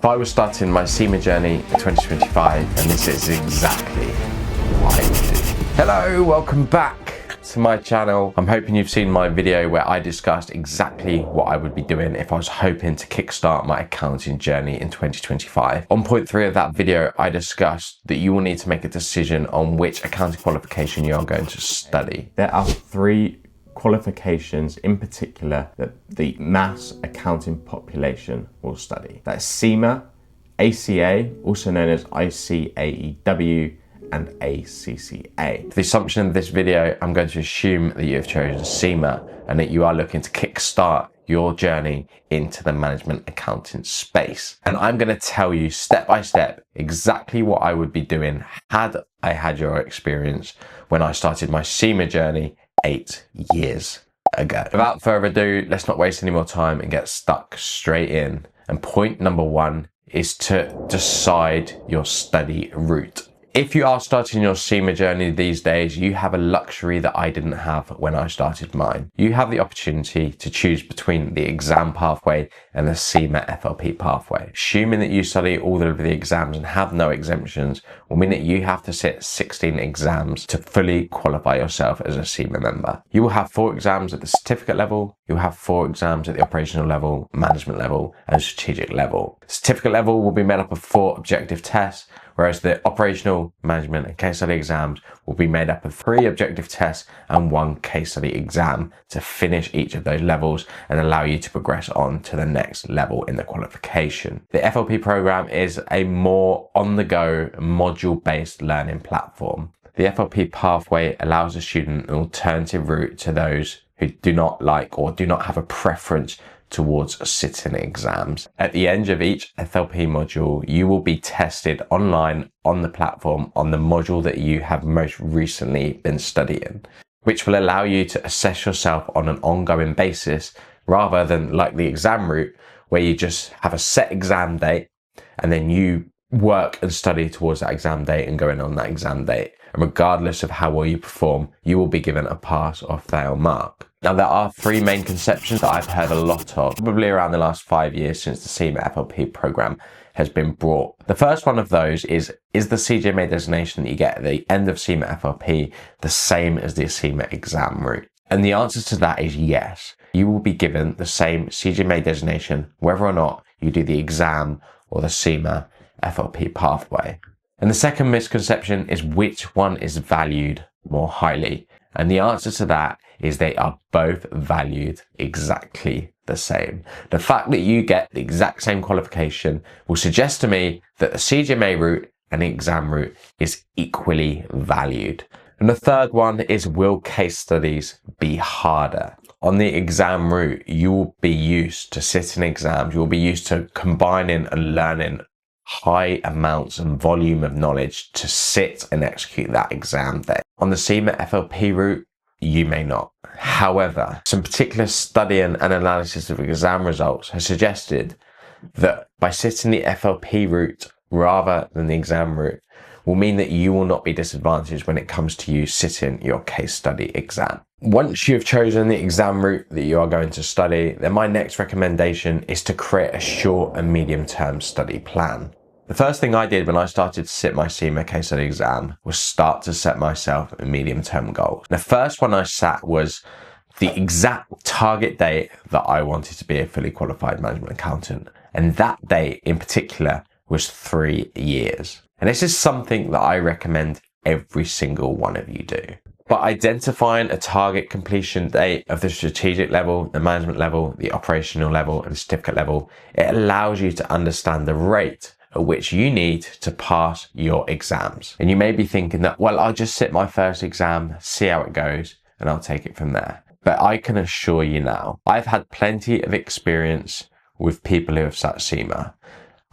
If I was starting my CIMA journey in 2025, and this is exactly what I would do. Hello, welcome back to my channel. I'm hoping you've seen my video where I discussed exactly what I would be doing if I was hoping to kickstart my accounting journey in 2025. On point 3 of that video, I discussed that you will need to make a decision on which accounting qualification you are going to study. There are 3 qualifications in particular that the mass accounting population will study. That's CIMA, ACA, also known as ICAEW, and ACCA. For the assumption of this video, I'm going to assume that you have chosen CIMA and that you are looking to kickstart your journey into the management accounting space. And I'm going to tell you step by step exactly what I would be doing had I had your experience when I started my CIMA journey 8 years ago. Without further ado, let's not waste any more time and get stuck straight in. And point number 1 is to decide your study route. If you are starting your CIMA journey these days, you have a luxury that I didn't have when I started mine. You have the opportunity to choose between the exam pathway and the CIMA FLP pathway. Assuming that you study all of the exams and have no exemptions will mean that you have to sit 16 exams to fully qualify yourself as a CIMA member. You will have 4 exams at the certificate level, you'll have 4 exams at the operational level, management level, and strategic level. The certificate level will be made up of 4 objective tests, whereas the operational, management, and case study exams will be made up of 3 objective tests and 1 case study exam to finish each of those levels and allow you to progress on to the next level in the qualification. The FLP program is a more on-the-go, module-based learning platform. The FLP pathway allows a student an alternative route to those who do not like or do not have a preference towards sitting exams. At the end of each FLP module, you will be tested online on the platform on the module that you have most recently been studying, which will allow you to assess yourself on an ongoing basis rather than like the exam route where you just have a set exam date and then you work and study towards that exam date and go in on that exam date. And regardless of how well you perform, you will be given a pass or fail mark. Now, there are 3 main conceptions that I've heard a lot of, probably around the last 5 years since the CIMA FLP program has been brought. The first one of those is the CGMA designation that you get at the end of CIMA FLP the same as the CIMA exam route? And the answer to that is yes. You will be given the same CGMA designation whether or not you do the exam or the CIMA FLP pathway. And the second misconception is which one is valued more highly. And the answer to that is they are both valued exactly the same. The fact that you get the exact same qualification will suggest to me that the CGMA route and the exam route is equally valued. And the third one is, will case studies be harder? On the exam route, you will be used to sitting exams. You will be used to combining and learning high amounts and volume of knowledge to sit and execute that exam day. On the CIMA FLP route, you may not. However, some particular studying and analysis of exam results has suggested that by sitting the FLP route rather than the exam route will mean that you will not be disadvantaged when it comes to you sitting your case study exam. Once you've chosen the exam route that you are going to study, then my next recommendation is to create a short and medium term study plan. The first thing I did when I started to sit my CIMA case study exam was start to set myself a medium-term goal. The first one I sat was the exact target date that I wanted to be a fully qualified management accountant. And that date in particular was 3 years. And this is something that I recommend every single one of you do. By identifying a target completion date of the strategic level, the management level, the operational level, and certificate level, it allows you to understand the rate at which you need to pass your exams. And you may be thinking that, well, I'll just sit my first exam, see how it goes, and I'll take it from there. But I can assure you now, I've had plenty of experience with people who have sat CIMA.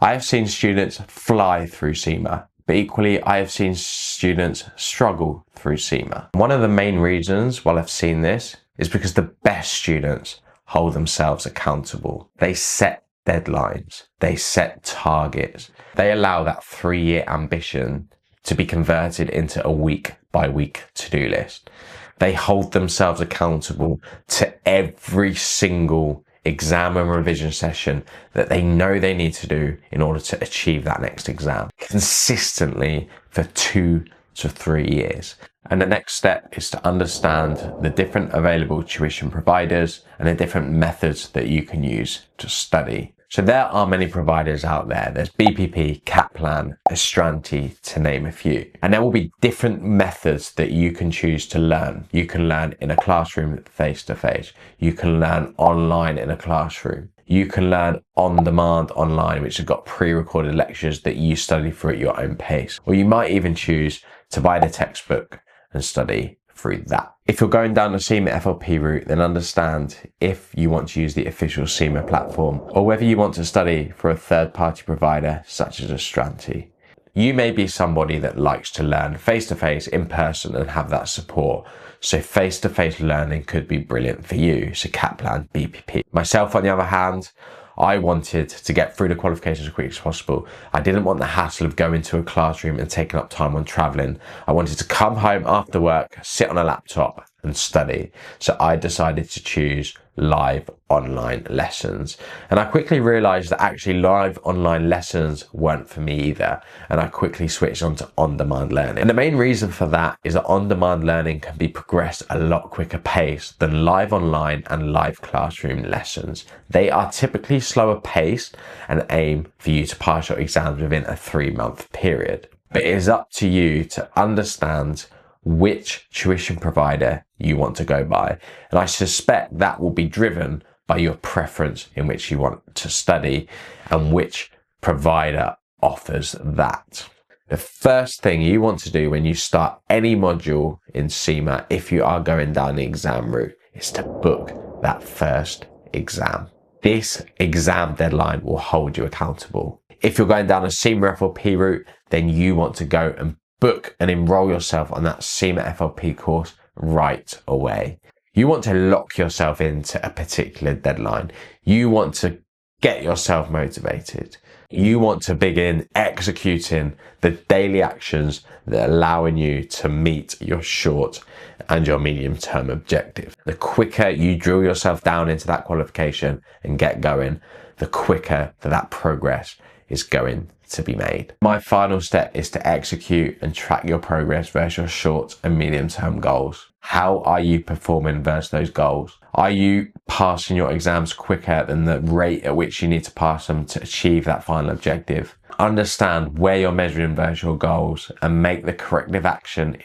I have seen students fly through CIMA, but equally I have seen students struggle through CIMA. One of the main reasons why I've seen this is because the best students hold themselves accountable. They set deadlines, they set targets, they allow that 3-year ambition to be converted into a week-by-week to-do list. They hold themselves accountable to every single exam and revision session that they know they need to do in order to achieve that next exam consistently for 2 to 3 years. And the next step is to understand the different available tuition providers and the different methods that you can use to study. So there are many providers out there. There's BPP, Kaplan, Estranti, to name a few. And there will be different methods that you can choose to learn. You can learn in a classroom face-to-face. You can learn online in a classroom. You can learn on demand online, which has got pre-recorded lectures that you study through at your own pace. Or you might even choose to buy the textbook and study through that. If you're going down the CIMA FLP route, then understand if you want to use the official CIMA platform or whether you want to study for a third-party provider such as Estranti. You may be somebody that likes to learn face-to-face, in person, and have that support. So face-to-face learning could be brilliant for you. So Kaplan, BPP. Myself, on the other hand, I wanted to get through the qualifications as quick as possible. I didn't want the hassle of going to a classroom and taking up time on traveling. I wanted to come home after work, sit on a laptop and study. So I decided to choose live online lessons. And I quickly realized that actually live online lessons weren't for me either. And I quickly switched on to on-demand learning. And the main reason for that is that on-demand learning can be progressed a lot quicker pace than live online and live classroom lessons. They are typically slower paced and aim for you to pass your exams within a 3-month period. But it is up to you to understand which tuition provider you want to go by. And I suspect that will be driven by your preference in which you want to study and which provider offers that. The first thing you want to do when you start any module in CIMA, if you are going down the exam route, is to book that first exam. This exam deadline will hold you accountable. If you're going down a CIMA FLP route, then you want to go and book and enroll yourself on that CIMA FLP course right away. You want to lock yourself into a particular deadline. You want to get yourself motivated. You want to begin executing the daily actions that are allowing you to meet your short and your medium term objective. The quicker you drill yourself down into that qualification and get going, the quicker that progress is going to be made. My final step is to execute and track your progress versus your short and medium term goals. How are you performing versus those goals? Are you passing your exams quicker than the rate at which you need to pass them to achieve that final objective? Understand where you're measuring versus your goals and make the corrective action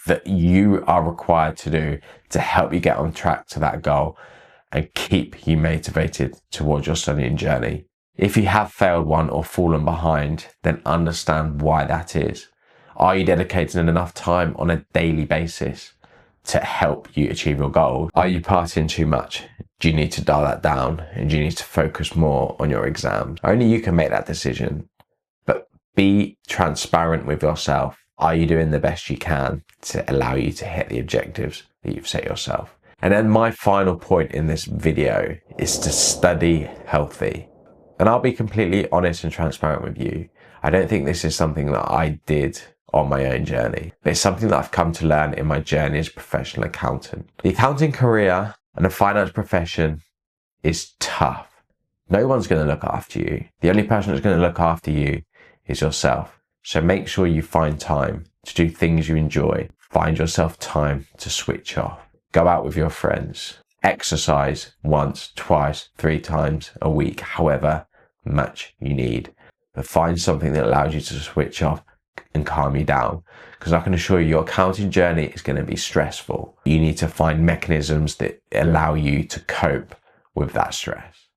that you are required to do to help you get on track to that goal and keep you motivated towards your studying journey. If you have failed one or fallen behind, then understand why that is. Are you dedicating enough time on a daily basis to help you achieve your goals? Are you partying too much? Do you need to dial that down and do you need to focus more on your exams? Only you can make that decision, but be transparent with yourself. Are you doing the best you can to allow you to hit the objectives that you've set yourself? And then my final point in this video is to study healthy. And I'll be completely honest and transparent with you. I don't think this is something that I did on my own journey. But it's something that I've come to learn in my journey as a professional accountant. The accounting career and the finance profession is tough. No one's going to look after you. The only person that's going to look after you is yourself. So make sure you find time to do things you enjoy. Find yourself time to switch off. Go out with your friends. Exercise once, twice, 3 times a week, however much you need. But find something that allows you to switch off and calm you down. Because I can assure you, your accounting journey is going to be stressful. You need to find mechanisms that allow you to cope with that stress.